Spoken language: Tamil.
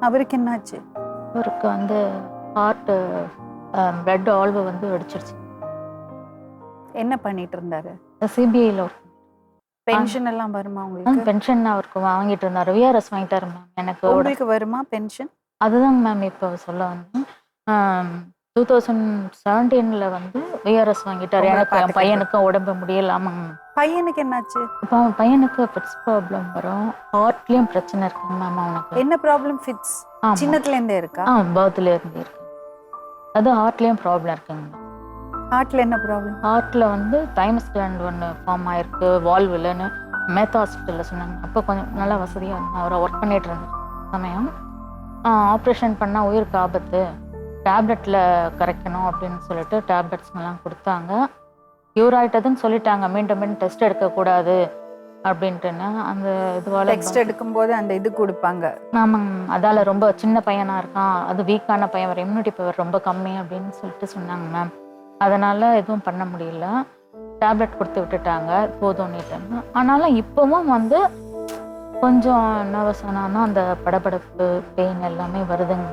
அவருக்கு என்னாச்சு? அவருக்கு வந்து ஹார்ட் பிளட் ஆல்வ வந்து வெடிச்சிருச்சு. என்ன பண்ணிட்டு இருந்தாரு? சிபிஐல பென்ஷன் எல்லாம் வருமா உங்களுக்கு? பென்ஷன் அவருக்கு வாங்கிட்டு இருந்தாரு. விஆர்எஸ் வாங்கிட்டாரு மேம். எனக்கு உங்களுக்கு வருமா பென்ஷன்? அதுதாங்க மேம் இப்போ சொல்ல வந்தேன். 2017ல வந்து விஆர்எஸ் வாங்கிட்டாரு. உங்களை எனக்கு என் பார்த்துக்கிறது. பையனுக்கும் உடம்பு முடியலாமங்க. பையனுக்கு என்னாச்சு? இப்போ அவன் பையனுக்கு ஃபிட்ஸ் ப்ராப்ளம் வரும். ஹார்ட்லயும் பிரச்சனை இருக்குங்க மேம் அவனுக்கு. என்ன ப்ராப்ளம்? ஃபிட்ஸ் ஆமா. சின்னத்துல இருந்தே இருக்கா? பர்த்ல இருந்து இருக்கு. அது ஹார்ட்லயும் ப்ராப்ளம் இருக்குங்க. ஹார்ட்ல என்ன ப்ராப்ளம்? ஹார்ட்ல வந்து தைமஸ் கிளாண்ட் ஒன்று ஃபார்ம் ஆயிருக்கு, வால்வ் இல்லைன்னு மேத்தா ஹாஸ்பிட்டலில் சொன்னாங்க. அப்போ கொஞ்சம் நல்லா வசதியாக இருந்தேன். அவரை ஒர்க் பண்ணிட்டு இருந்த சமயம் ஆப்ரேஷன் பண்ணால் உயிருக்கு ஆபத்து, டேப்லெட்டில் கரைக்கணும் அப்படின்னு சொல்லிட்டு டேப்லெட்ஸ்லாம் கொடுத்தாங்க. க்யூர் ஆகிட்டதுன்னு சொல்லிட்டாங்க. மீண்டும் மீண்டும் டெஸ்ட் எடுக்கக்கூடாது அப்படின்ட்டுன்னு அந்த இதுவால் டெஸ்ட் எடுக்கும்போது அந்த இது கொடுப்பாங்க. ஆமாங்க. அதால் ரொம்ப சின்ன பையனாக இருக்கான், அது வீக்கான பையன், வர இம்யூனிட்டி பவர் ரொம்ப கம்மி அப்படின்னு சொல்லிட்டு சொன்னாங்க மேம். அதனால் எதுவும் பண்ண முடியல. டேப்லெட் கொடுத்து விட்டுட்டாங்க போதும்னுட்டாங்க. ஆனாலும் இப்போவும் வந்து கொஞ்சம் நர்வஸ் ஆனாலும் அந்த படபடப்பு பெயின் எல்லாமே வருதுங்க.